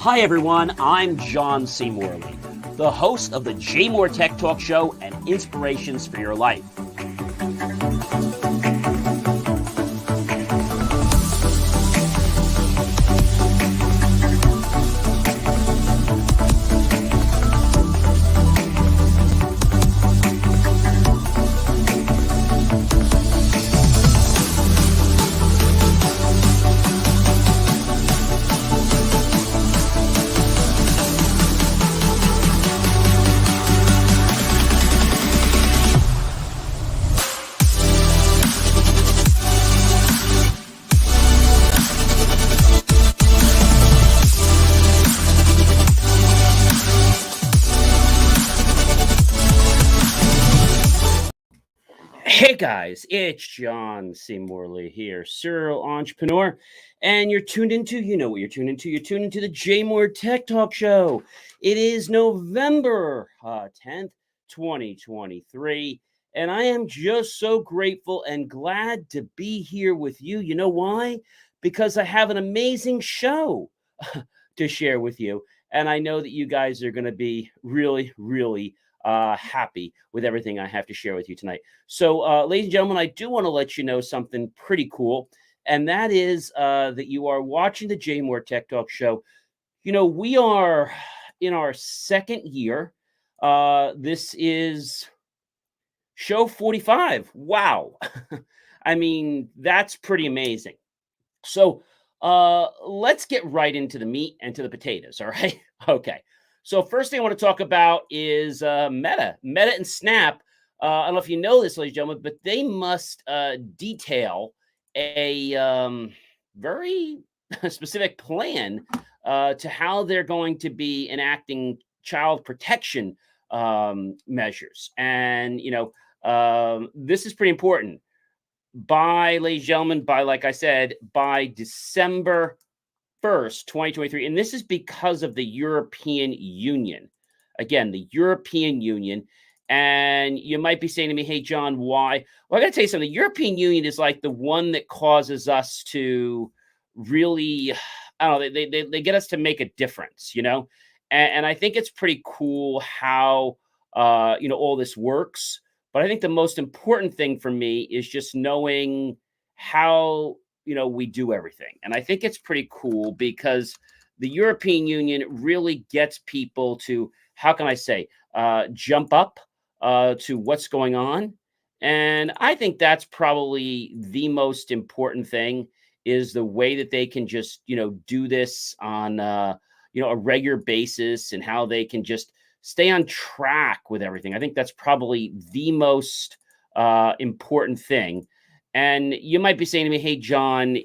Hi everyone, I'm John C. Morley, the host of the JMOR Tech Talk Show and Inspirations for Your Life. Hey guys, it's John C. Morley here, serial entrepreneur, and you're tuned into, you know what you're tuned into, the JMOR Tech Talk Show. It is November 10th, 2023, and I am just so grateful and glad to be here with you. You know why? Because I have an amazing show to share with you, and I know that you guys are going to be really happy with everything I have to share with you tonight. So, ladies and gentlemen, I do want to let you know something pretty cool, and that is that you are watching the JMOR Tech Talk Show. You know, we are in our second year. This is show 45. Wow. I mean, that's pretty amazing. So, let's get right into the meat and to the potatoes, all right? Okay. So first thing I want to talk about is Meta and Snap. I don't know if you know this, ladies and gentlemen, but they must detail a very specific plan to how they're going to be enacting child protection measures. And, this is pretty important. Ladies and gentlemen, like I said, by December 1st, 2023, and this is because of the European Union. Again, the European Union. And you might be saying to me, hey, John, why? Well, I got to tell you something. The European Union is like the one that causes us to really, I don't know, they get us to make a difference, And I think it's pretty cool how, all this works. But I think the most important thing for me is just knowing how we do everything. And I think it's pretty cool because the European Union really gets people to, how can I say, jump up to what's going on. And I think that's probably the most important thing is the way that they can just, do this on, a regular basis and how they can just stay on track with everything. I think that's probably the most important thing. And you might be saying to me, hey, John,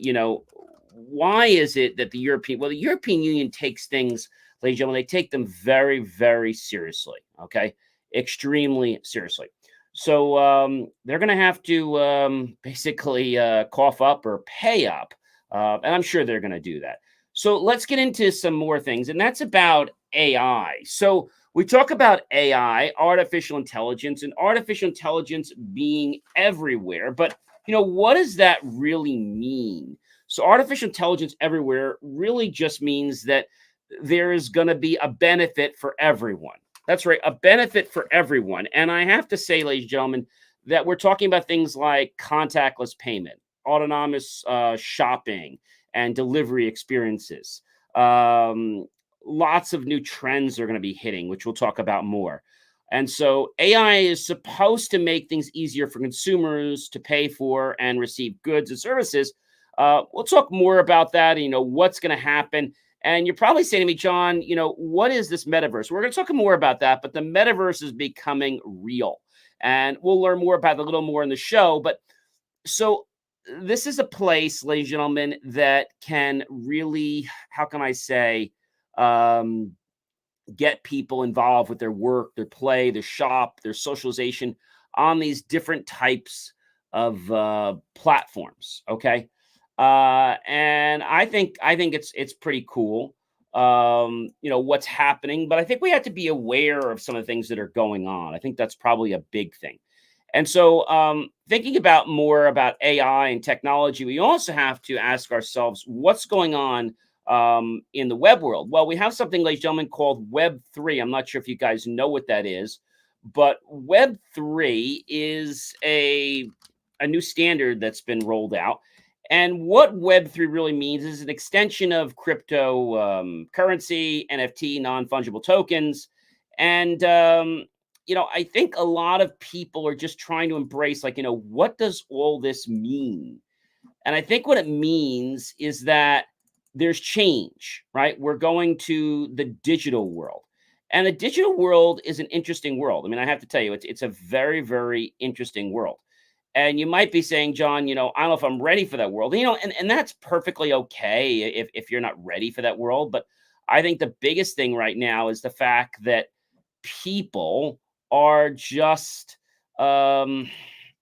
why is it that the European Union takes things, ladies and gentlemen, they take them very, very seriously, okay? Extremely seriously. So they're going to have to basically cough up or pay up. And I'm sure they're going to do that. So let's get into some more things, and that's about AI. So we talk about AI, artificial intelligence, and artificial intelligence being everywhere. But what does that really mean? So artificial intelligence everywhere really just means that there is going to be a benefit for everyone. That's right, a benefit for everyone. And I have to say, ladies and gentlemen, that we're talking about things like contactless payment, autonomous shopping, and delivery experiences. Lots of new trends are going to be hitting, which we'll talk about more. And so AI is supposed to make things easier for consumers to pay for and receive goods and services. We'll talk more about that, what's going to happen. And you're probably saying to me, John, what is this metaverse? We're going to talk more about that, but the metaverse is becoming real. And we'll learn more about it a little more in the show. But so this is a place, ladies and gentlemen, that can really, how can I say, get people involved with their work, their play, their shop, their socialization on these different types of platforms. Okay. And I think it's pretty cool. What's happening, but I think we have to be aware of some of the things that are going on. I think that's probably a big thing. And so thinking more about AI and technology, we also have to ask ourselves what's going on in the web world? Well, we have something, ladies and gentlemen, called Web 3. I'm not sure if you guys know what that is, but Web 3 is a new standard that's been rolled out. And what Web3 really means is an extension of crypto currency, NFT, non fungible tokens. And, I think a lot of people are just trying to embrace, like, what does all this mean? And I think what it means is that there's change, right? We're going to the digital world. And the digital world is an interesting world. I mean, I have to tell you, it's a very, very interesting world. And you might be saying, John, I don't know if I'm ready for that world. And that's perfectly okay if you're not ready for that world. But I think the biggest thing right now is the fact that people are just getting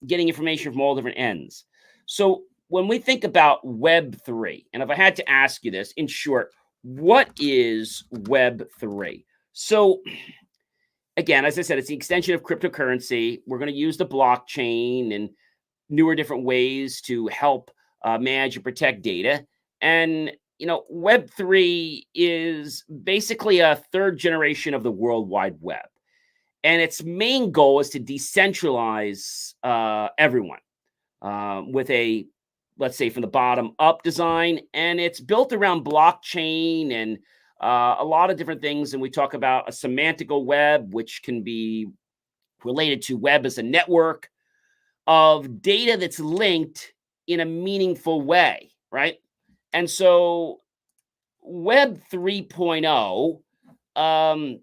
information from all different ends. So when we think about Web3, and if I had to ask you this in short, what is Web3? So again, as I said, it's the extension of cryptocurrency. We're going to use the blockchain and newer different ways to help manage and protect data. And Web3 is basically a third generation of the World Wide Web, and its main goal is to decentralize everyone with a, let's say, from the bottom up design, and it's built around blockchain and a lot of different things. And we talk about a semantical web, which can be related to web as a network of data that's linked in a meaningful way, right? And so Web 3.0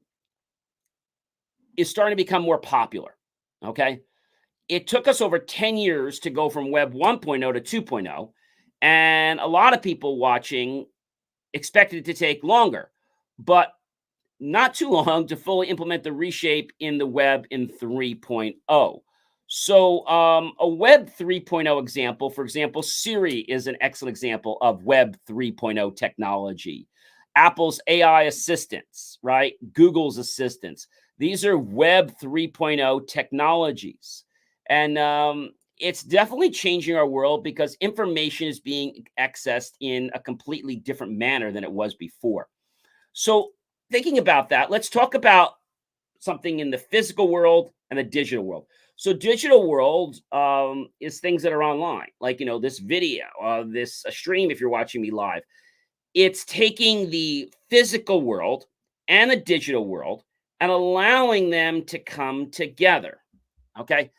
is starting to become more popular, okay? It took us over 10 years to go from Web 1.0 to 2.0, and a lot of people watching expected it to take longer, but not too long to fully implement the reshape in the web in 3.0. So a Web 3.0 example, for example, Siri is an excellent example of Web 3.0 technology. Apple's AI assistants, right? Google's assistants. These are Web 3.0 technologies. And it's definitely changing our world because information is being accessed in a completely different manner than it was before. So thinking about that, let's talk about something in the physical world and the digital world. So digital world is things that are online, like, this video, this stream, if you're watching me live. It's taking the physical world and the digital world and allowing them to come together, okay,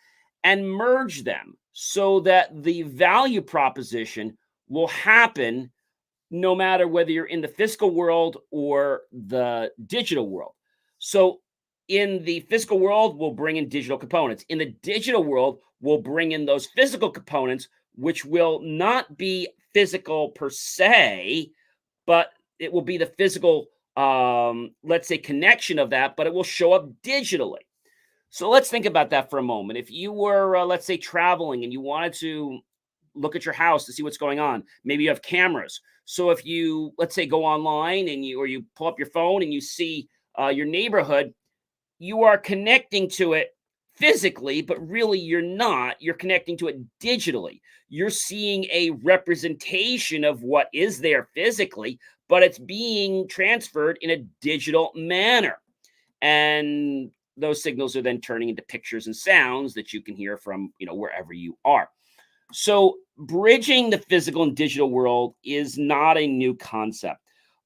and merge them so that the value proposition will happen no matter whether you're in the physical world or the digital world. So in the physical world, we'll bring in digital components. In the digital world, we'll bring in those physical components, which will not be physical per se, but it will be the physical, let's say, connection of that, but it will show up digitally. So let's think about that for a moment. If you were, let's say, traveling and you wanted to look at your house to see what's going on, maybe you have cameras. So if you, let's say, go online and you pull up your phone and you see your neighborhood, you are connecting to it physically, but really you're not. You're connecting to it digitally. You're seeing a representation of what is there physically, but it's being transferred in a digital manner. And those signals are then turning into pictures and sounds that you can hear from, wherever you are. So bridging the physical and digital world is not a new concept,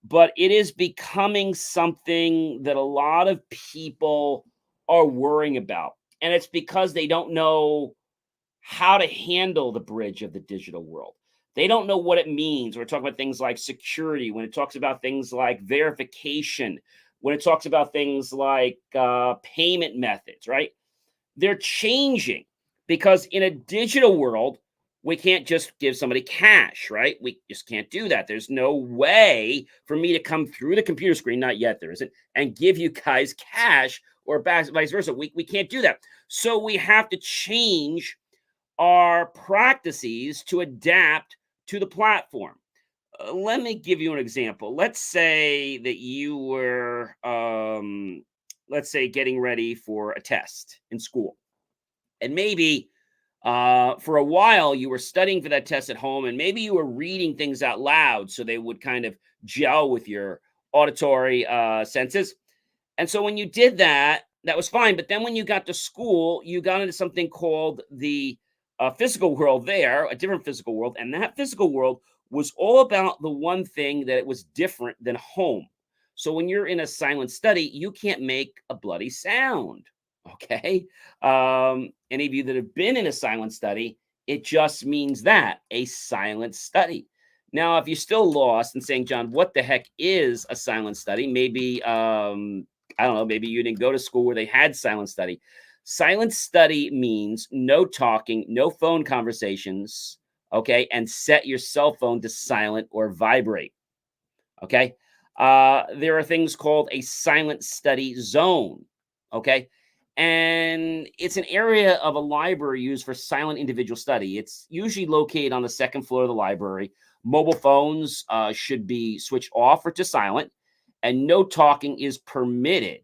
but it is becoming something that a lot of people are worrying about. And it's because they don't know how to handle the bridge of the digital world. They don't know what it means. We're talking about things like security, when it talks about things like verification, when it talks about things like payment methods, right? They're changing because in a digital world, we can't just give somebody cash, right? We just can't do that. There's no way for me to come through the computer screen, not yet, there isn't, and give you guys cash or vice versa. We can't do that. So we have to change our practices to adapt to the platform. Let me give you an example. Let's say that you were, let's say, getting ready for a test in school. And maybe For a while, you were studying for that test at home, and maybe you were reading things out loud so they would kind of gel with your auditory senses. And so when you did that, that was fine. But then when you got to school, you got into something called the physical world there, a different physical world. And that physical world was all about the one thing that it was different than home. So when you're in a silent study, you can't make a bloody sound. Okay. Any of you that have been in a silent study, it just means that a silent study. Now, if you're still lost and saying, John, what the heck is a silent study? Maybe I don't know, maybe you didn't go to school where they had silent study. Silent study means no talking, no phone conversations, okay? And set your cell phone to silent or vibrate, okay? There are things called a silent study zone, okay? And it's an area of a library used for silent individual study. It's usually located on the second floor of the library. Mobile phones should be switched off or to silent, and no talking is permitted.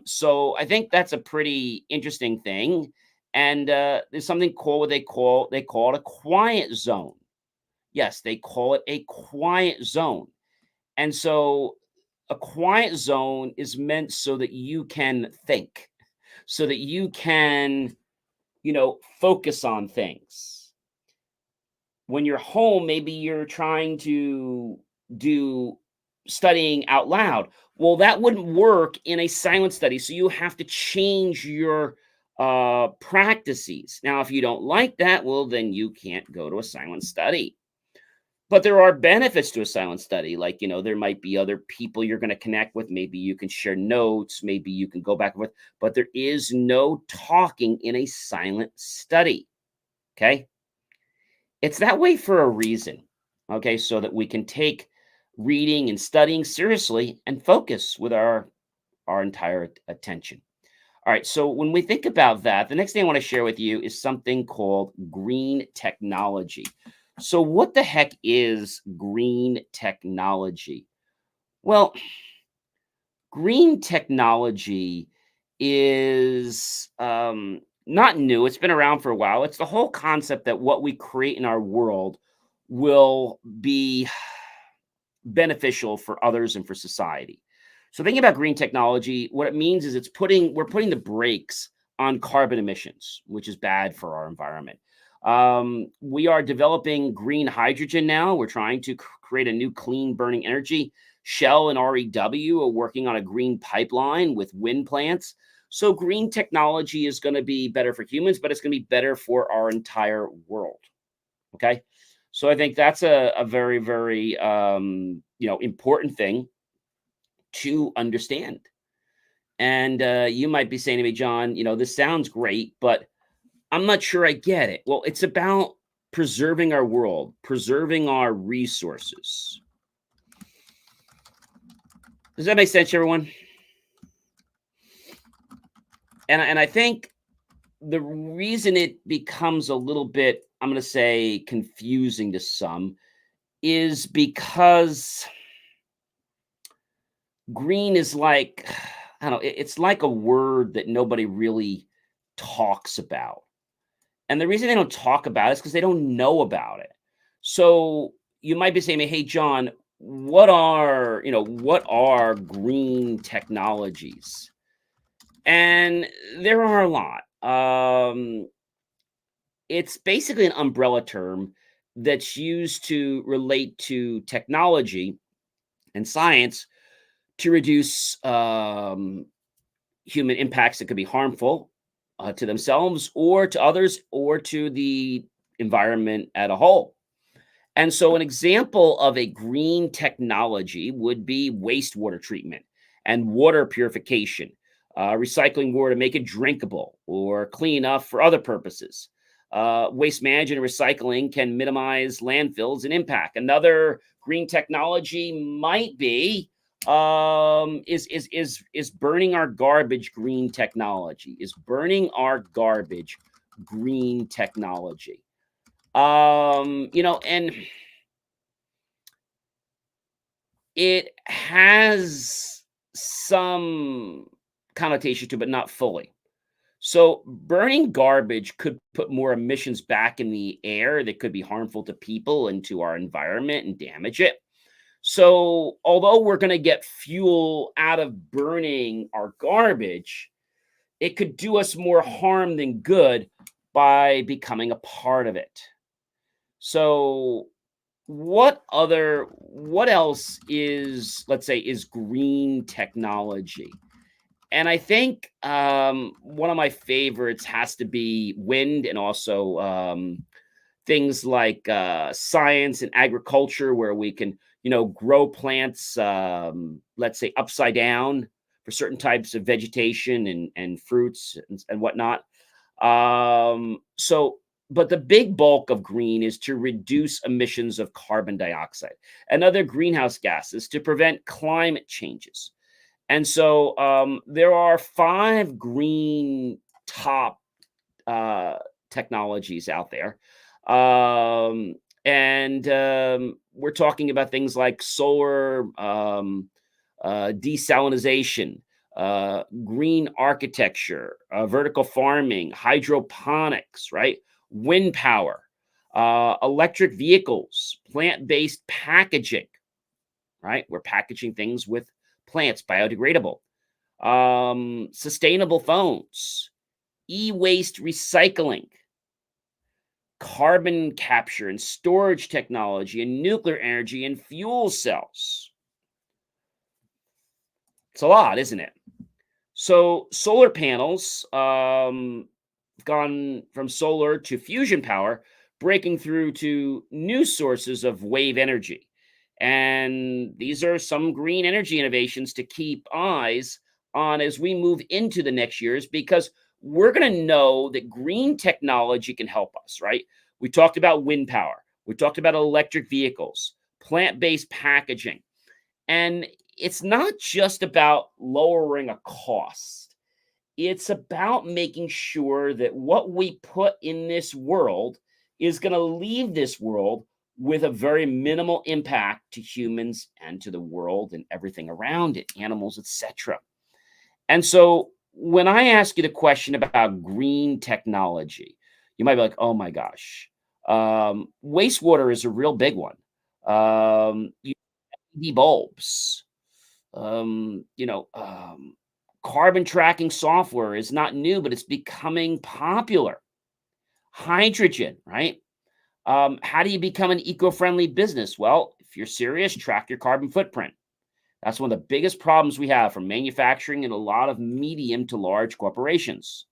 So I think that's a pretty interesting thing. And there's something called what they call it a quiet zone. Yes, they call it a quiet zone. And so a quiet zone is meant so that you can think, so that you can, focus on things. When you're home, maybe you're trying to do studying out loud. Well, that wouldn't work in a silent study. So you have to change your practices. Now, if you don't like that, well, then you can't go to a silent study. But there are benefits to a silent study. Like, there might be other people you're going to connect with. Maybe you can share notes. Maybe you can go back and forth. But there is no talking in a silent study. Okay. It's that way for a reason. Okay. So that we can take reading and studying seriously and focus with our entire attention. All right. So when we think about that, the next thing I want to share with you is something called green technology. So, what the heck is green technology? Well, green technology is not new. It's been around for a while. It's the whole concept that what we create in our world will be beneficial for others and for society. So thinking about green technology, what it means is we're putting the brakes on carbon emissions, which is bad for our environment. We are developing green hydrogen now. We're trying to create a new clean burning energy. Shell and REW are working on a green pipeline with wind plants. So green technology is going to be better for humans, but it's going to be better for our entire world. Okay. So I think that's a very, very important thing to understand. And you might be saying to me, John, this sounds great, but I'm not sure I get it. Well, it's about preserving our world, preserving our resources. Does that make sense, everyone? And I think the reason it becomes a little bit, I'm going to say, confusing to some is because green is like, I don't know, it's like a word that nobody really talks about. And the reason they don't talk about it is because they don't know about it. So you might be saying to me, hey, John, what are green technologies? And there are a lot. It's basically an umbrella term that's used to relate to technology and science to reduce human impacts that could be harmful to themselves or to others or to the environment at a whole. And so, an example of a green technology would be wastewater treatment and water purification, recycling water to make it drinkable or clean enough for other purposes. Waste management and recycling can minimize landfills and impact. Another green technology might be is burning our garbage green technology. Is burning our garbage green technology. And it has some connotation to it, but not fully. So, burning garbage could put more emissions back in the air that could be harmful to people and to our environment and damage it. So, although we're going to get fuel out of burning our garbage, it could do us more harm than good by becoming a part of it. So, what else is, let's say, is green technology? And I think one of my favorites has to be wind, and also things like science and agriculture, where we can, grow plants, let's say upside down for certain types of vegetation and fruits and whatnot. So, but the big bulk of green is to reduce emissions of carbon dioxide and other greenhouse gases to prevent climate changes. And so there are five green top uh, technologies out there. And we're talking about things like solar desalinization, green architecture, vertical farming, hydroponics, right? Wind power, electric vehicles, plant based packaging, right? We're packaging things with plants, biodegradable, sustainable phones, e-waste recycling, carbon capture and storage technology, and nuclear energy and fuel cells. It's a lot, isn't it? So solar panels, gone from solar to fusion power, breaking through to new sources of wave energy. And these are some green energy innovations to keep eyes on as we move into the next years, because we're going to know that green technology can help us, right? We talked about wind power, we talked about electric vehicles, plant based packaging. And it's not just about lowering a cost. It's about making sure that what we put in this world is going to leave this world with a very minimal impact to humans and to the world and everything around it, animals, etc. And so when I ask you the question about green technology, you might be like, oh my gosh, wastewater is a real big one. LED bulbs, you know, carbon tracking software is not new, but it's becoming popular. Hydrogen, right? How do you become an eco-friendly business? Well, if you're serious, track your carbon footprint. That's one of the biggest problems we have from manufacturing and a lot of medium to large corporations.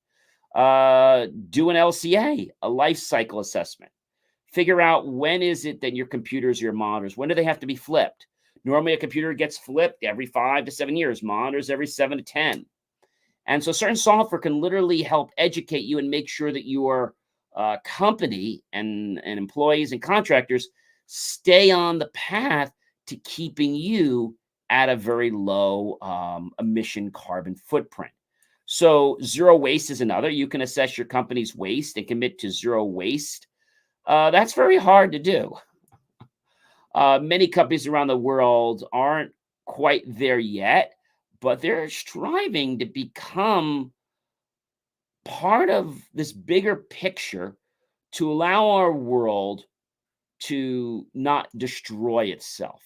Do an LCA, a life cycle assessment. Figure out when is it that your computers, your monitors, when do they have to be flipped? Normally, a computer gets flipped every 5 to 7 years, monitors every 7 to 10. And so certain software can literally help educate you and make sure that your company and employees and contractors stay on the path to keeping you at a very low emission carbon footprint. So zero waste is another. You can assess your company's waste and commit to zero waste. That's very hard to do. Many companies around the world aren't quite there yet, but they're striving to become part of this bigger picture to allow our world to not destroy itself.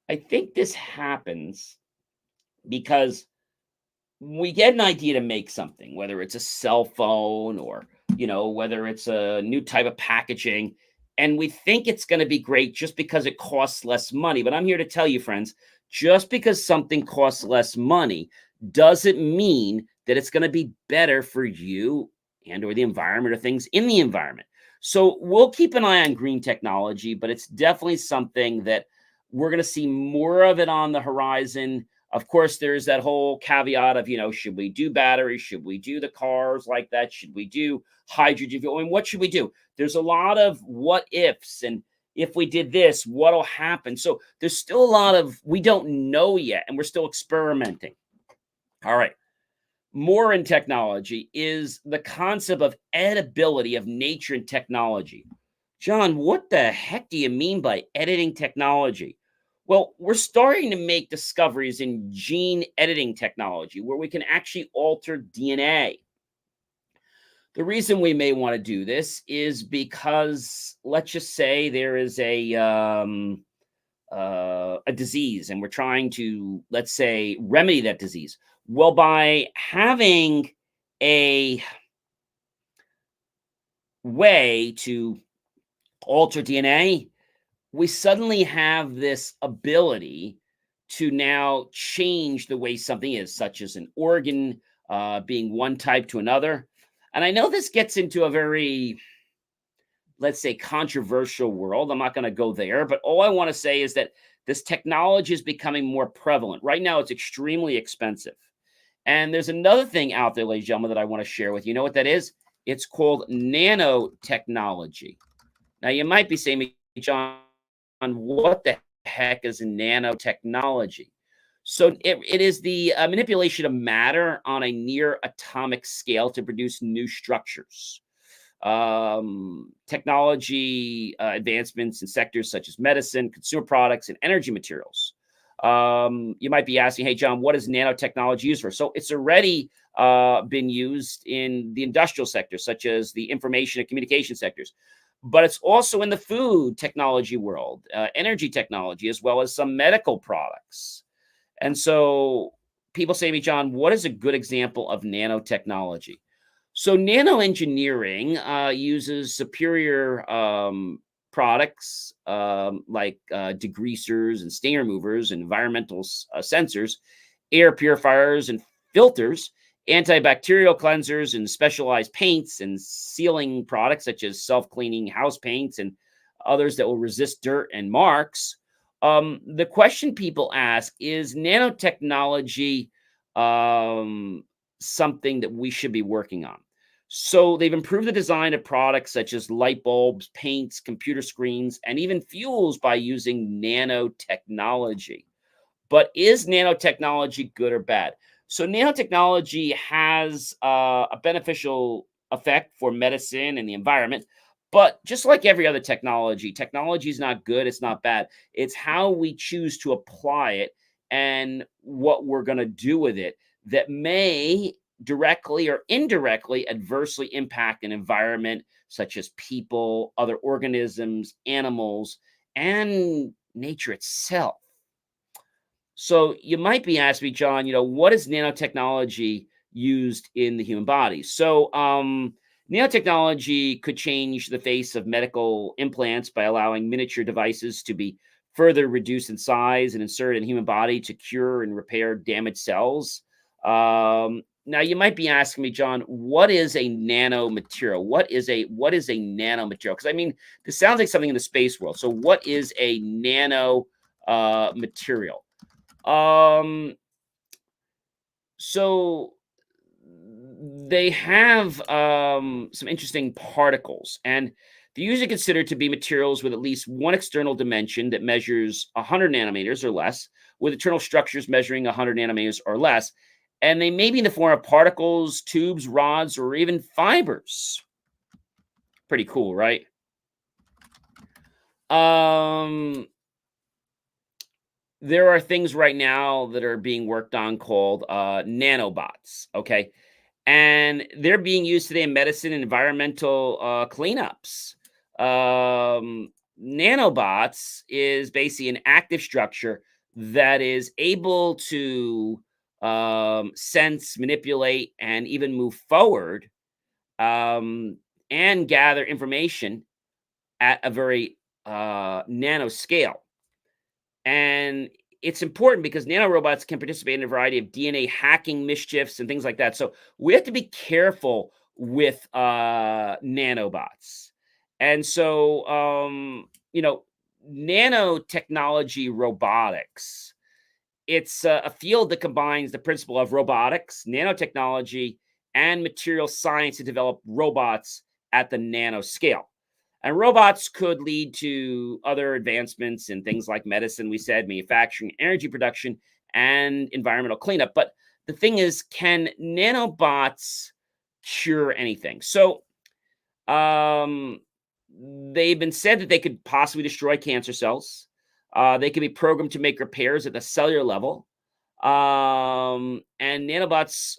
I think this happens because we get an idea to make something, whether it's a cell phone or, whether it's a new type of packaging, and we think it's going to be great just because it costs less money. But I'm here to tell you, friends, just because something costs less money doesn't mean that it's going to be better for you and or the environment or things in the environment. So we'll keep an eye on green technology, but it's definitely something that we're going to see more of it on the horizon. Of course, there's that whole caveat of, should we do batteries? Should we do the cars like that? Should we do hydrogen fuel? I mean, what should we do? There's a lot of what ifs, and if we did this, what'll happen? So there's still a lot of we don't know yet, and we're still experimenting. All right. More in technology is the concept of editability of nature and technology. John, what the heck do you mean by editing technology? Well, we're starting to make discoveries in gene editing technology where we can actually alter DNA. The reason we may want to do this is because let's just say there is a disease and we're trying to, let's say, remedy that disease. Well, by having a way to alter DNA, we suddenly have this ability to now change the way something is, such as an organ being one type to another. And I know this gets into a very, let's say, controversial world. I'm not going to go there, but all I want to say is that this technology is becoming more prevalent. Right now, it's extremely expensive. And there's another thing out there, ladies and gentlemen, that I want to share with you. You know what that is? It's called nanotechnology. Now, you might be saying, John, what the heck is nanotechnology? So it is the manipulation of matter on a near atomic scale to produce new structures. Technology advancements in sectors such as medicine, consumer products, and energy materials. You might be asking, hey, John, what is nanotechnology used for? So it's already been used in the industrial sector, such as the information and communication sectors. But it's also in the food technology world, energy technology, as well as some medical products. And so people say to me, John, what is a good example of nanotechnology? So nanoengineering uses superior products like degreasers and stain removers and environmental sensors, air purifiers and filters, antibacterial cleansers and specialized paints and sealing products such as self-cleaning house paints and others that will resist dirt and marks. The question people ask is nanotechnology something that we should be working on? So they've improved the design of products such as light bulbs, paints, computer screens, and even fuels by using nanotechnology. But is nanotechnology good or bad? So nanotechnology has a beneficial effect for medicine and the environment. But just like every other technology, technology is not good. It's not bad. It's how we choose to apply it and what we're going to do with it that may directly or indirectly adversely impact an environment such as people, other organisms, animals, and nature itself. So you might be asking me, John, what is nanotechnology used in the human body? So nanotechnology could change the face of medical implants by allowing miniature devices to be further reduced in size and inserted in the human body to cure and repair damaged cells. Now you might be asking me, John, what is a nanomaterial? What is a nanomaterial? Because I mean, this sounds like something in the space world. So what is a nano material? Um, so they have some interesting particles, and they're usually considered to be materials with at least one external dimension that measures 100 nanometers or less, with internal structures measuring 100 nanometers or less. And they may be in the form of particles, tubes, rods, or even fibers. Pretty cool, right? Um, there are things right now that are being worked on called nanobots. Okay. And they're being used today in medicine and environmental cleanups. Nanobots is basically an active structure that is able to sense, manipulate, and even move forward um, and gather information at a very nano scale. And it's important because nanorobots can participate in a variety of DNA hacking mischiefs and things like that. So we have to be careful with nanobots. And so, nanotechnology robotics, it's a field that combines the principle of robotics, nanotechnology, and material science to develop robots at the nanoscale. And robots could lead to other advancements in things like medicine, we said, manufacturing, energy production, and environmental cleanup. But the thing is, can nanobots cure anything? So they've been said that they could possibly destroy cancer cells. They can be programmed to make repairs at the cellular level. And nanobots,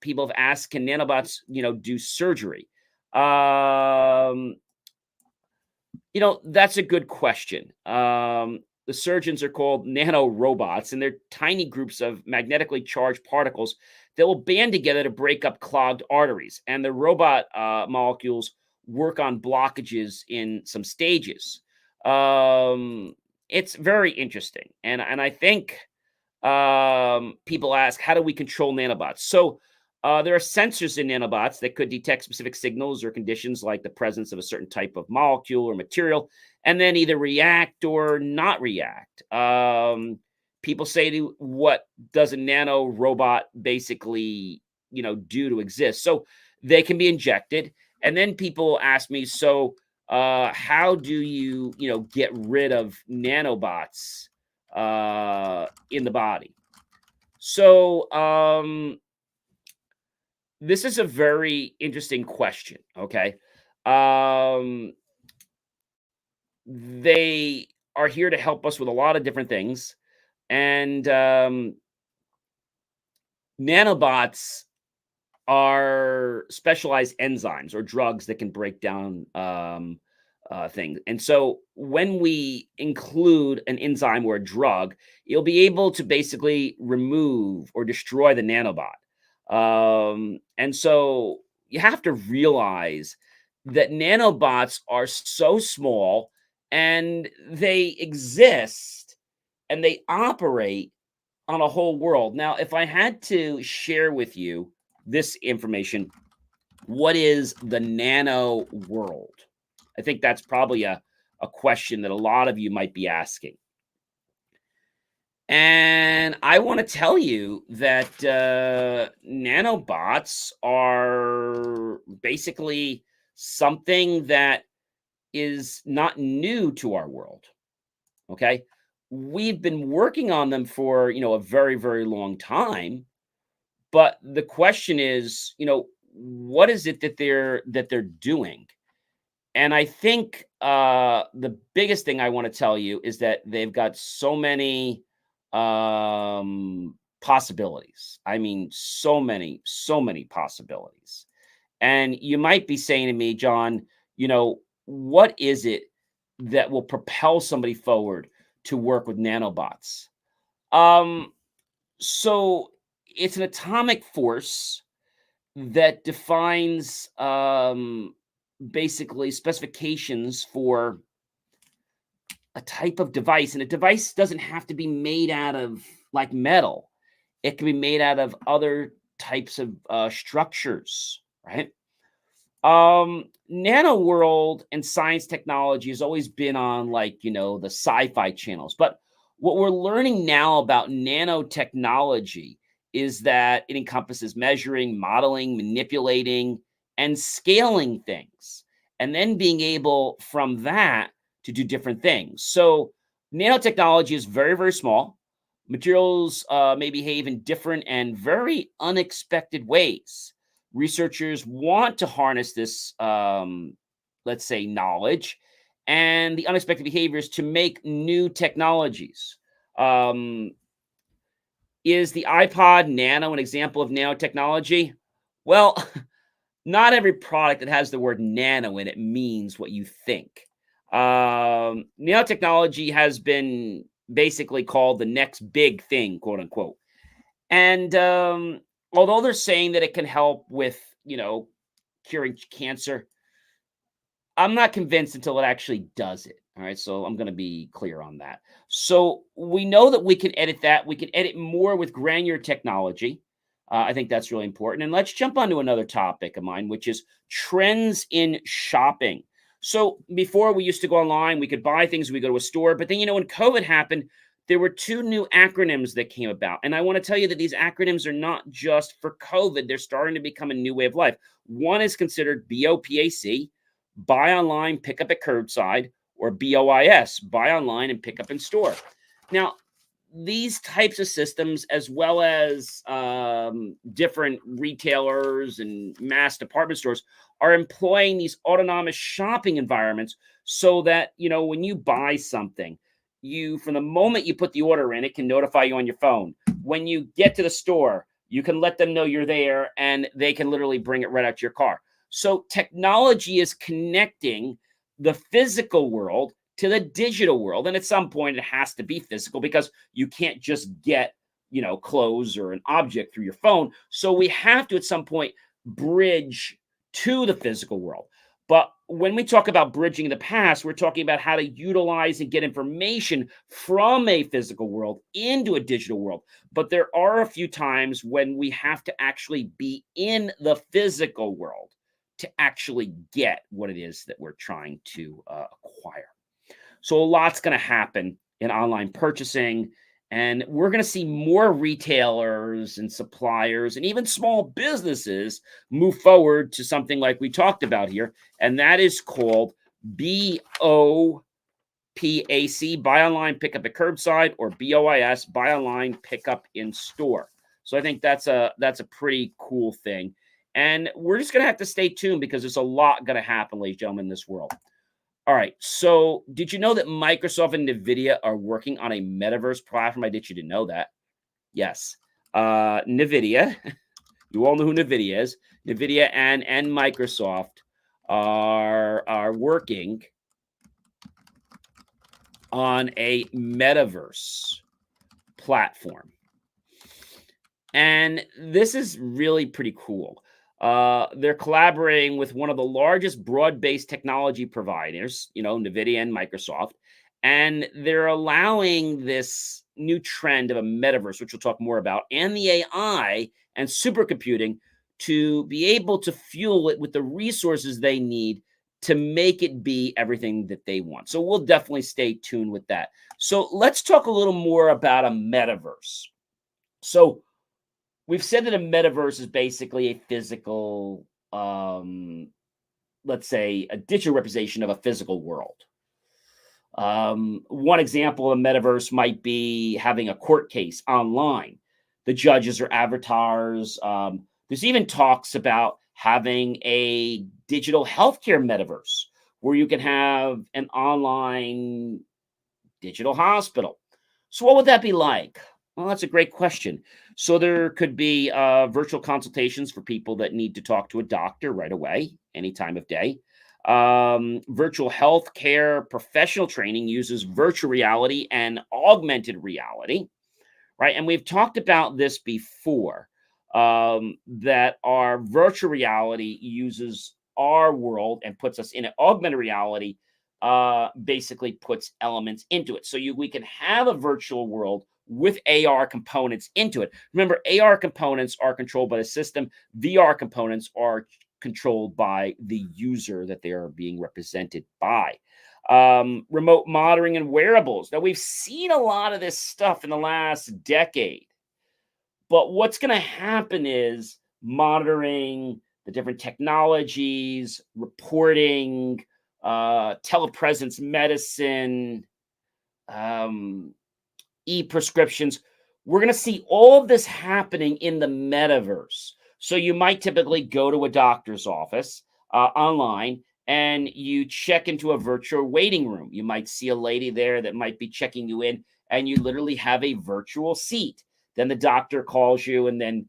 people have asked, can nanobots, do surgery? Um, that's a good question. The surgeons are called nanorobots, and they're tiny groups of magnetically charged particles that will band together to break up clogged arteries. And the robot molecules work on blockages in some stages. Um, it's very interesting, and I think people ask, how do we control nanobots? So there are sensors in nanobots that could detect specific signals or conditions like the presence of a certain type of molecule or material, and then either react or not react. People say, what does a nano robot basically, do to exist? So they can be injected. And then people ask me, so how do you, get rid of nanobots in the body? So this is a very interesting question. Okay. Um, they are here to help us with a lot of different things. And nanobots are specialized enzymes or drugs that can break down things. And so when we include an enzyme or a drug, you'll be able to basically remove or destroy the nanobot. And so you have to realize that nanobots are so small and they exist and they operate on a whole world. Now, if I had to share with you this information, what is the nano world? I think that's probably a question that a lot of you might be asking. And I want to tell you that nanobots are basically something that is not new to our world. Okay. We've been working on them for, a very, very long time. But the question is, what is it that they're doing? And I think the biggest thing I want to tell you is that they've got so many possibilities. I mean, so many possibilities. And you might be saying to me, John, what is it that will propel somebody forward to work with nanobots? Um, so it's an atomic force that defines basically specifications for a type of device. And a device doesn't have to be made out of like metal, it can be made out of other types of structures, right? Nano world and science technology has always been on the sci-fi channels. But what we're learning now about nanotechnology is that it encompasses measuring, modeling, manipulating, and scaling things, and then being able from that to do different things. So nanotechnology is very, very small. Materials may behave in different and very unexpected ways. Researchers want to harness this, let's say, knowledge and the unexpected behaviors to make new technologies. Um, is the iPod Nano an example of nanotechnology? Well, not every product that has the word nano in it means what you think. Nanotechnology has been basically called the next big thing, quote unquote. And although they're saying that it can help with, curing cancer, I'm not convinced until it actually does it. All right. So I'm going to be clear on that. So we know that we can edit that. We can edit more with granular technology. I think that's really important. And let's jump onto another topic of mine, which is trends in shopping. So before we used to go online, we could buy things, we go to a store. But then, when COVID happened, there were two new acronyms that came about. And I want to tell you that these acronyms are not just for COVID, they're starting to become a new way of life. One is considered BOPAC, buy online, pick up at curbside, or BOIS, buy online and pick up in store. Now, these types of systems, as well as different retailers and mass department stores, are employing these autonomous shopping environments so that, when you buy something, from the moment you put the order in, it can notify you on your phone. When you get to the store, you can let them know you're there and they can literally bring it right out to your car. So technology is connecting the physical world to the digital world. And at some point, it has to be physical because you can't just get, clothes or an object through your phone. So we have to, at some point, bridge to the physical world. But when we talk about bridging the past, we're talking about how to utilize and get information from a physical world into a digital world. But there are a few times when we have to actually be in the physical world to actually get what it is that we're trying to acquire. So a lot's going to happen in online purchasing. And we're going to see more retailers and suppliers and even small businesses move forward to something like we talked about here. And that is called BOPAC, buy online, pick up at curbside, or BOIS, buy online, pick up in store. So I think that's a pretty cool thing. And we're just going to have to stay tuned because there's a lot going to happen, ladies and gentlemen, in this world. All right. So did you know that Microsoft and Nvidia are working on a metaverse platform? I did you to know that. Yes. Nvidia, you all know who Nvidia is. Nvidia and Microsoft are working on a metaverse platform. And this is really pretty cool. They're collaborating with one of the largest broad-based technology providers, NVIDIA and Microsoft, and they're allowing this new trend of a metaverse, which we'll talk more about, and the AI and supercomputing to be able to fuel it with the resources they need to make it be everything that they want. So we'll definitely stay tuned with that. So let's talk a little more about a metaverse. So we've said that a metaverse is basically a physical, let's say, a digital representation of a physical world. One example of a metaverse might be having a court case online. The judges are avatars. There's even talks about having a digital healthcare metaverse where you can have an online digital hospital. So what would that be like? Well, that's a great question. So there could be virtual consultations for people that need to talk to a doctor right away, any time of day. Virtual healthcare professional training uses virtual reality and augmented reality, right? And we've talked about this before, that our virtual reality uses our world and puts us in it. Augmented reality basically puts elements into it. So we can have a virtual world with AR components into it. Remember, AR components are controlled by the system. VR components are controlled by the user that they are being represented by. Remote monitoring and wearables. Now, we've seen a lot of this stuff in the last decade. But what's going to happen is monitoring the different technologies, reporting, telepresence medicine, e-prescriptions. We're going to see all of this happening in the metaverse. So you might typically go to a doctor's office online and you check into a virtual waiting room. You might see a lady there that might be checking you in, and you literally have a virtual seat. Then the doctor calls you, and then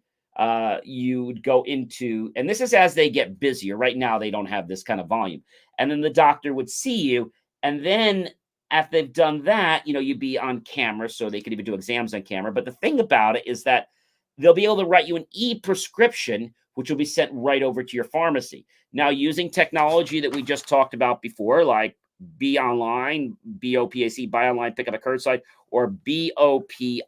you would go into, and this is as they get busier. Right now, they don't have this kind of volume. And then the doctor would see you, and then after they've done that, you'd be on camera, so they could even do exams on camera. But the thing about it is that they'll be able to write you an e-prescription, which will be sent right over to your pharmacy. Now, using technology that we just talked about before, like Be Online, BOPAC, Buy Online, Pick Up at Curbside, or BOPIS,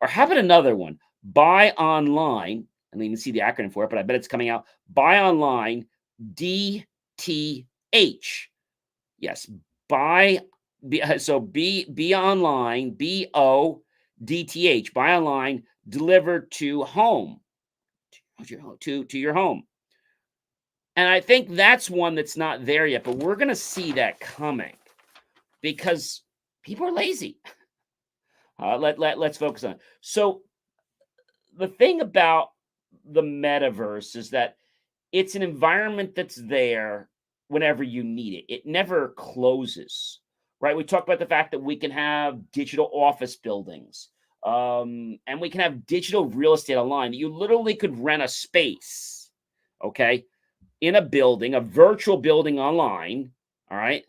or how about another one, Buy Online, I don't even see the acronym for it, but I bet it's coming out, Buy Online, DTH. Yes, Be Online, BODTH, Buy Online, delivered to home, to your home. And I think that's one that's not there yet, but we're going to see that coming because people are lazy. Let's focus on it. So the thing about the metaverse is that it's an environment that's there whenever you need it. It never closes, right? We talked about the fact that we can have digital office buildings, and we can have digital real estate online. You literally could rent a space, okay, in a building, a virtual building online, all right?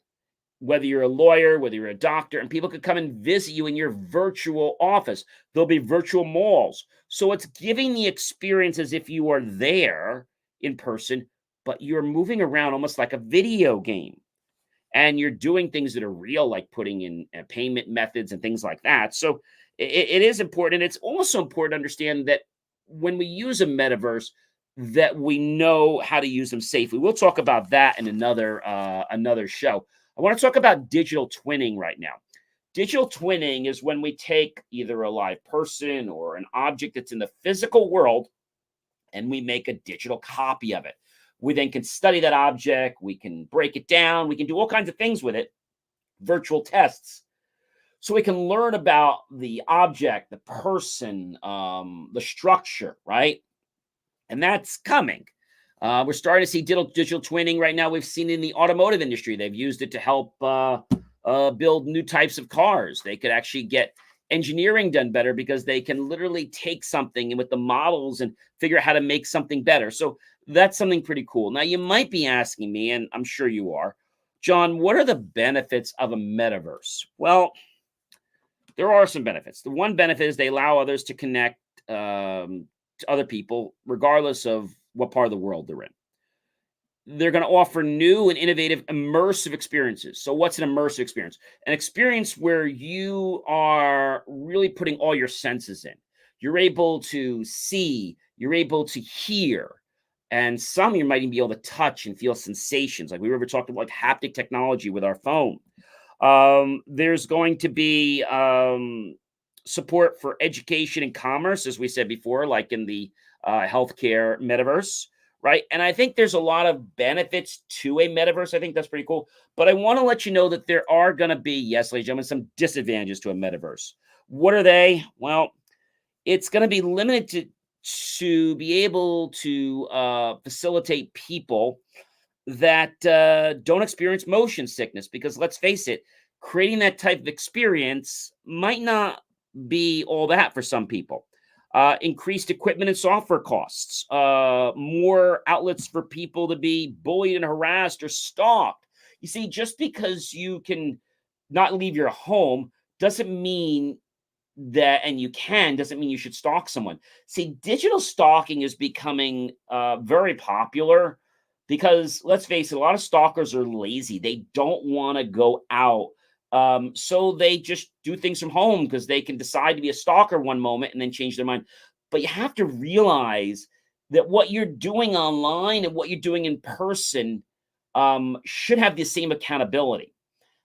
Whether you're a lawyer, whether you're a doctor, and people could come and visit you in your virtual office. There'll be virtual malls. So it's giving the experience as if you are there in person, but you're moving around almost like a video game. And you're doing things that are real, like putting in payment methods and things like that. So it is important. And it's also important to understand that when we use a metaverse, that we know how to use them safely. We'll talk about that in another show. I want to talk about digital twinning right now. Digital twinning is when we take either a live person or an object that's in the physical world and we make a digital copy of it. We then can study that object, we can break it down, we can do all kinds of things with it, virtual tests. So we can learn about the object, the person, the structure, right? And that's coming. We're starting to see digital twinning right now. We've seen it in the automotive industry. They've used it to help build new types of cars. They could actually get engineering done better because they can literally take something and with the models and figure out how to make something better. So that's something pretty cool. Now, you might be asking me, and I'm sure you are, John, what are the benefits of a metaverse? Well, there are some benefits. The one benefit is they allow others to connect to other people, regardless of what part of the world they're in. They're going to offer new and innovative immersive experiences. So what's an immersive experience? An experience where you are really putting all your senses in. You're able to see, you're able to hear, and some you might even be able to touch and feel sensations. Like we were talking about haptic technology with our phone. There's going to be support for education and commerce, as we said before, like in the healthcare metaverse. Right. And I think there's a lot of benefits to a metaverse. I think that's pretty cool. But I want to let you know that there are going to be, yes, ladies and gentlemen, some disadvantages to a metaverse. What are they? Well, it's going to be limited to be able to facilitate people that don't experience motion sickness. Because let's face it, creating that type of experience might not be all that for some people. Increased equipment and software costs, more outlets for people to be bullied and harassed or stalked. You see, just because you can not leave your home doesn't mean that, and you can, doesn't mean you should stalk someone. See, digital stalking is becoming very popular because let's face it, a lot of stalkers are lazy. They don't want to go out. So they just do things from home because they can decide to be a stalker one moment and then change their mind. But you have to realize that what you're doing online and what you're doing in person should have the same accountability.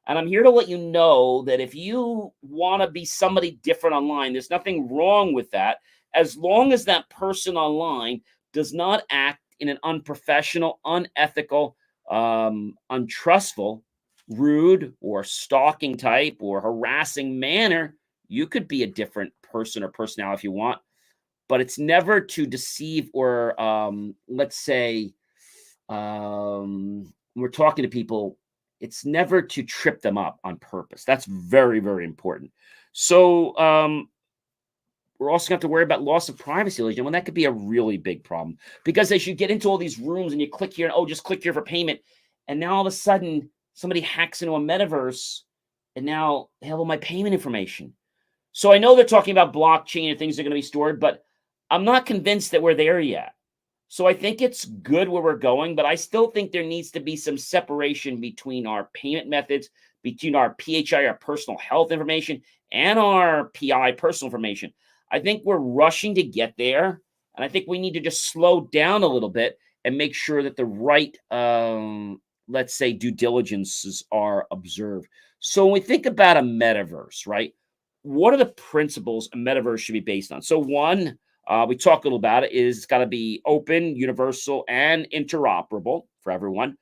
And I'm here to let you know that if you want to be somebody different online, there's nothing wrong with that, as long as that person online does not act in an unprofessional, unethical, untrustful, rude, or stalking type or harassing manner. You could be a different person or personality if you want, but it's never to deceive or, let's say, when we're talking to people, it's never to trip them up on purpose. That's very, very important. So, we're also going to have to worry about loss of privacy, ladies and gentlemen. That could be a really big problem because as you get into all these rooms and you click here and, oh, just click here for payment. And now all of a sudden somebody hacks into a metaverse and now they have all my payment information. So I know they're talking about blockchain and things that are going to be stored, but I'm not convinced that we're there yet. So I think it's good where we're going, but I still think there needs to be some separation between our payment methods, between our PHI, our personal health information, and our PI, personal information. I think we're rushing to get there, and I think we need to just slow down a little bit and make sure that the right, let's say, due diligences are observed. So when we think about a metaverse, right, what are the principles a metaverse should be based on? So one, we talked a little about it, is it's got to be open, universal, and interoperable for everyone.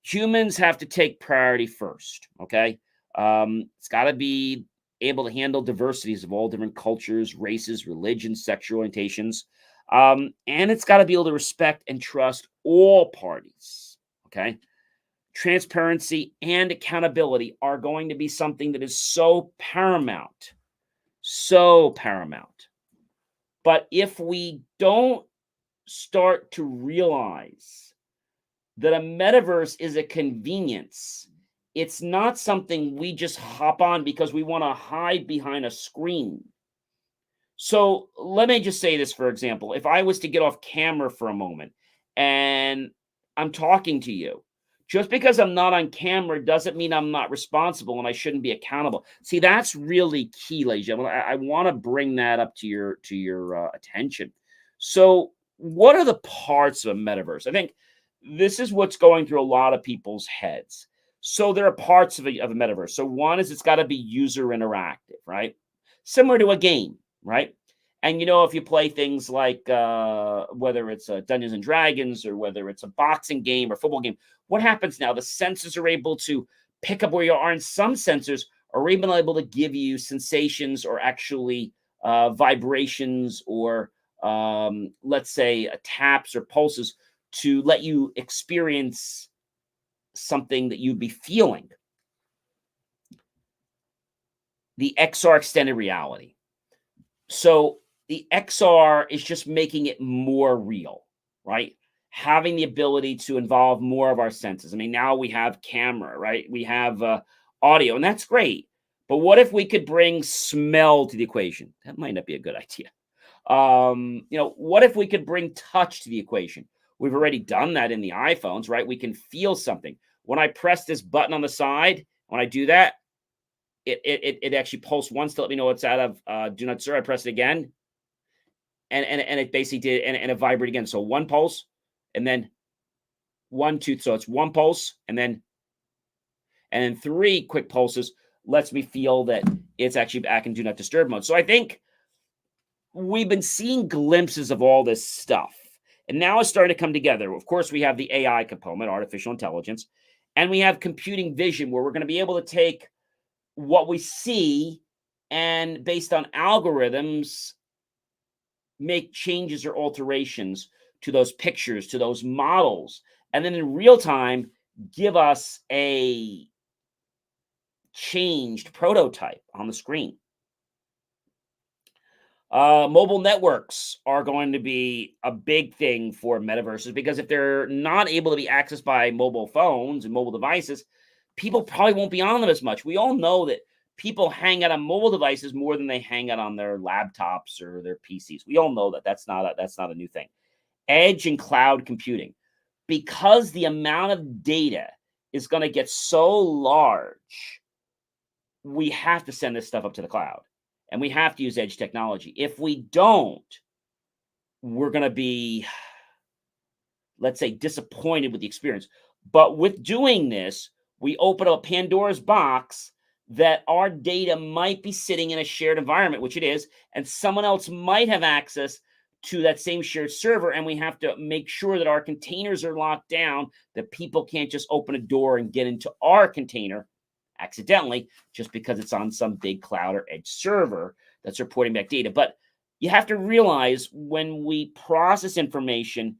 Humans have to take priority first, okay? It's got to be able to handle diversities of all different cultures, races, religions, sexual orientations. And it's got to be able to respect and trust all parties, okay? transparency, and accountability are going to be something that is so paramount. So paramount. But if we don't start to realize that a metaverse is a convenience, it's not something we just hop on because we want to hide behind a screen. So let me just say this, for example. If I was to get off camera for a moment and I'm talking to you, just because I'm not on camera doesn't mean I'm not responsible and I shouldn't be accountable. See, that's really key, ladies and gentlemen. I want to bring that up to your attention. So, what are the parts of a metaverse? I think this is what's going through a lot of people's heads. So, there are parts of a metaverse. So, one is it's got to be user interactive, right? Similar to a game, right? And if you play things like whether it's Dungeons and Dragons or whether it's a boxing game or football game, what happens now? The sensors are able to pick up where you are, and some sensors are even able to give you sensations or actually vibrations or let's say taps or pulses to let you experience something that you'd be feeling. The XR extended reality. So the XR is just making it more real, right? Having the ability to involve more of our senses. I mean, now we have camera, right? We have audio, and that's great. But what if we could bring smell to the equation? That might not be a good idea. What if we could bring touch to the equation? We've already done that in the iPhones, right? We can feel something. When I press this button on the side, when I do that, it actually pulsed once to let me know it's out of do not disturb. I press it again, and it basically did, and it vibrated again. So one pulse, and then 1, 2. So it's one pulse, and then 3 quick pulses lets me feel that it's actually back in do not disturb mode. So I think we've been seeing glimpses of all this stuff, and now it's starting to come together. Of course, we have the AI component, artificial intelligence, and we have computing vision, where we're going to be able to take what we see and based on algorithms make changes or alterations to those pictures, to those models, and then in real time give us a changed prototype on the screen. Mobile networks are going to be a big thing for metaverses, because if they're not able to be accessed by mobile phones and mobile devices, people probably won't be on them as much. We all know that people hang out on mobile devices more than they hang out on their laptops or their PCs. We all know that that's not a new thing. Edge and cloud computing, because the amount of data is going to get so large, we have to send this stuff up to the cloud, and we have to use edge technology. If we don't, we're going to be, let's say, disappointed with the experience. But with doing this, we open up Pandora's box that our data might be sitting in a shared environment, which it is, and someone else might have access to that same shared server, and we have to make sure that our containers are locked down, that people can't just open a door and get into our container accidentally just because it's on some big cloud or edge server that's reporting back data. But you have to realize, when we process information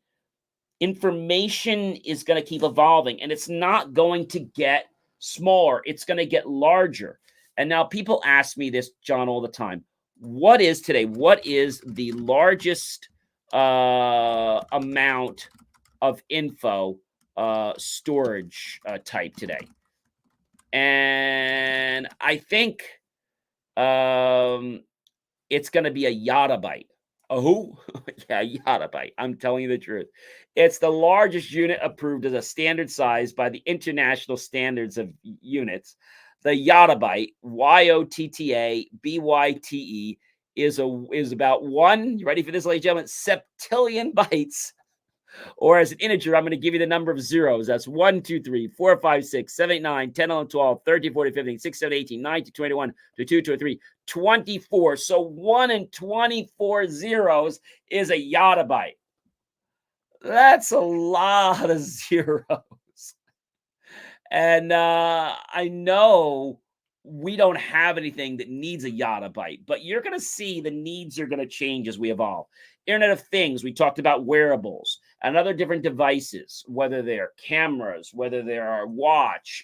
is going to keep evolving, and it's not going to get smaller. It's going to get larger. And now people ask me this, John, all the time. What is the largest amount of info storage type today? And I think it's going to be a yottabyte. Oh, yeah, yottabyte. I'm telling you the truth. It's the largest unit approved as a standard size by the International Standards of Units. The yottabyte, YOTTA BYTE, is about one. You ready for this, ladies and gentlemen? Septillion bytes. Or as an integer, I'm going to give you the number of zeros. That's 1, 2, 3, 4, 5, 6, 7, 8, 9, 10, 11, 12, 13, 14, 15, 16, 17, 18, 19, 21, 22, 23, 24. So 1 and 24 zeros is a yottabyte. That's a lot of zeros. And I know we don't have anything that needs a yottabyte, but you're going to see the needs are going to change as we evolve. Internet of Things, we talked about wearables. and other different devices, whether they're cameras, whether they're a watch,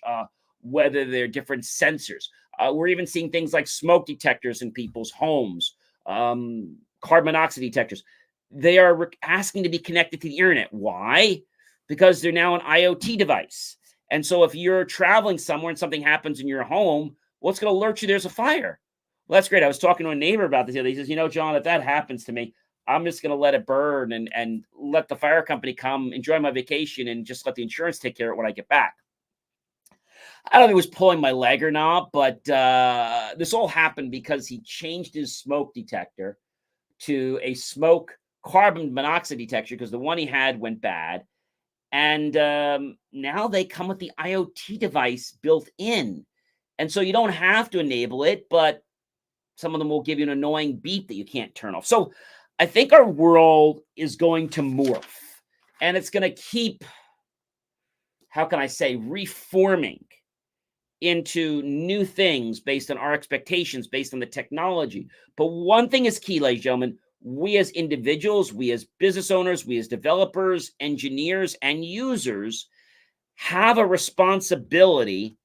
whether they're different sensors. We're even seeing things like smoke detectors in people's homes, carbon monoxide detectors. They are asking to be connected to the internet. Why? Because they're now an IoT device. And so if you're traveling somewhere and something happens in your home, what's going to alert you there's a fire? Well, that's great. I was talking to a neighbor about this the other day. He says, you know, John, if that happens to me, I'm just going to let it burn and let the fire company come, enjoy my vacation, and just let the insurance take care of it when I get back. I don't know if he was pulling my leg or not, but this all happened because he changed his smoke detector to a smoke carbon monoxide detector because the one he had went bad. And now they come with the IoT device built in. And so you don't have to enable it, but some of them will give you an annoying beep that you can't turn off. So I think our world is going to morph, and it's going to keep, how can I say, reforming into new things based on our expectations, based on the technology. But one thing is key, ladies and gentlemen. We as individuals, we as business owners, we as developers, engineers, and users have a responsibility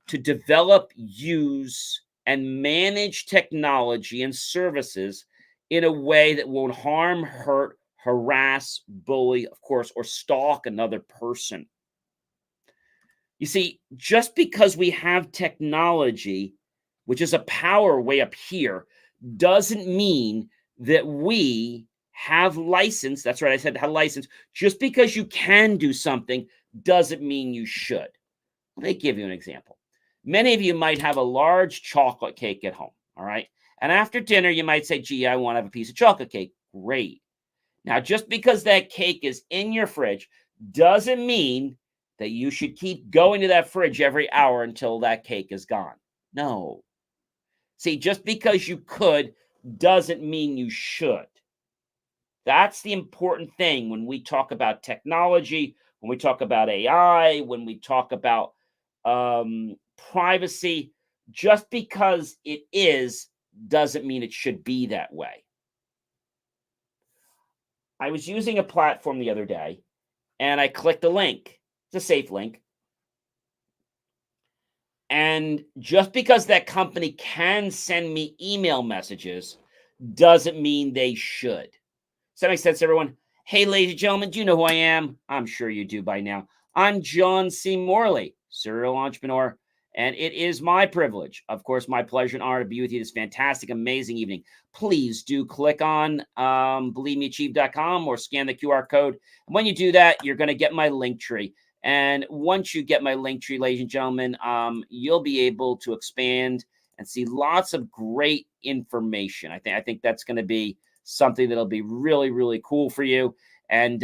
to develop, use, and manage technology and services in a way that won't harm, hurt, harass, bully, of course, or stalk another person. You see, just because we have technology, which is a power way up here, doesn't mean that we have license. That's right, I said have license. Just because you can do something doesn't mean you should. Let me give you an example. Many of you might have a large chocolate cake at home, all right? And after dinner, you might say, gee, I want to have a piece of chocolate cake. Great. Now, just because that cake is in your fridge doesn't mean that you should keep going to that fridge every hour until that cake is gone. No. See, just because you could doesn't mean you should. That's the important thing when we talk about technology, when we talk about AI, when we talk about privacy. Just because it is doesn't mean it should be that way. I was using a platform the other day and I clicked a link. It's a safe link. And just because that company can send me email messages doesn't mean they should. Does that make sense, everyone? Hey, ladies and gentlemen, do you know who I am? I'm sure you do by now. I'm John C. Morley, serial entrepreneur, and it is my privilege, of course, my pleasure and honor to be with you this fantastic, amazing evening. Please do click on believemeachieve.com or scan the QR code. And when you do that, you're going to get my link tree. And once you get my link tree, ladies and gentlemen, you'll be able to expand and see lots of great information. I think that's going to be something that'll be really, really cool for you. And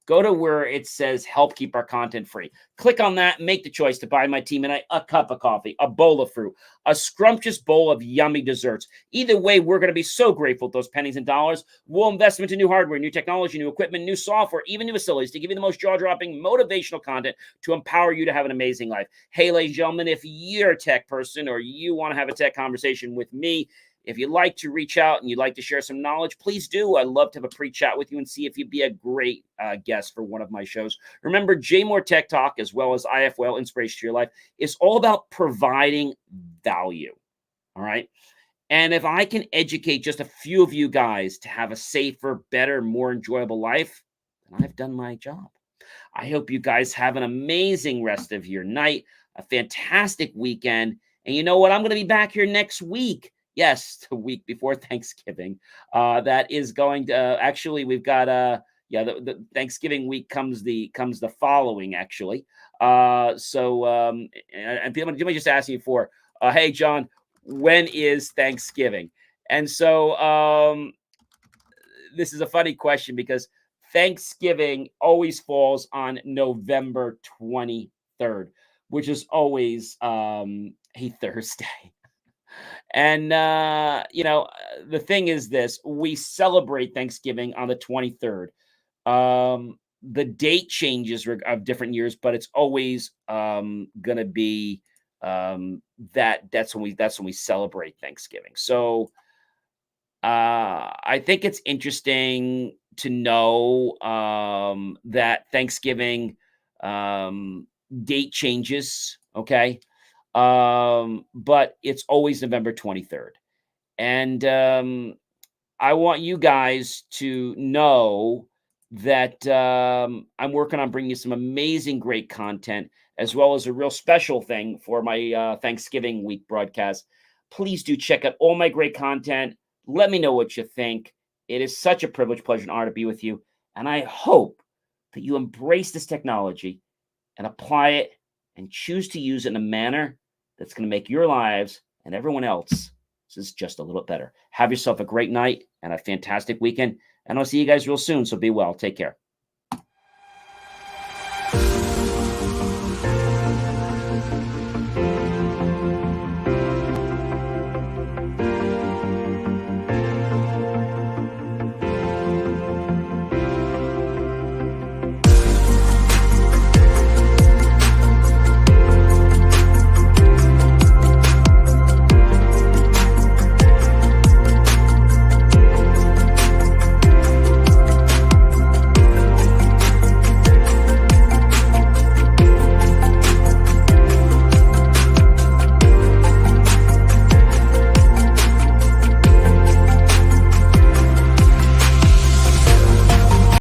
go to where it says help keep our content free. Click on that, make the choice to buy my team and I a cup of coffee, a bowl of fruit, a scrumptious bowl of yummy desserts. Either way, we're going to be so grateful for those pennies and dollars. We'll invest into new hardware, new technology, new equipment, new software, even new facilities to give you the most jaw-dropping motivational content to empower you to have an amazing life. Hey, ladies and gentlemen, if you're a tech person or you want to have a tech conversation with me, if you'd like to reach out and you'd like to share some knowledge, please do. I'd love to have a pre-chat with you and see if you'd be a great guest for one of my shows. Remember, JMOR Tech Talk, as well as IFWell, Inspiration to Your Life, is all about providing value, all right? And if I can educate just a few of you guys to have a safer, better, more enjoyable life, then I've done my job. I hope you guys have an amazing rest of your night, a fantastic weekend. And you know what? I'm going to be back here next week. Yes, the week before Thanksgiving. That is going to actually we've got the Thanksgiving week comes the following actually. And people just asking for hey John, when is Thanksgiving? And so this is a funny question because Thanksgiving always falls on November 23rd, which is always a Thursday. And, the thing is this, we celebrate Thanksgiving on the 23rd. The date changes of different years, but it's always going to be that's when we celebrate Thanksgiving. So I think it's interesting to know that Thanksgiving date changes, okay? But it's always November 23rd. And I want you guys to know that I'm working on bringing you some amazing, great content, as well as a real special thing for my Thanksgiving week broadcast. Please do check out all my great content. Let me know what you think. It is such a privilege, pleasure, and honor to be with you. And I hope that you embrace this technology and apply it and choose to use it in a manner that's going to make your lives and everyone else just a little bit better. Have yourself a great night and a fantastic weekend. And I'll see you guys real soon. So be well. Take care.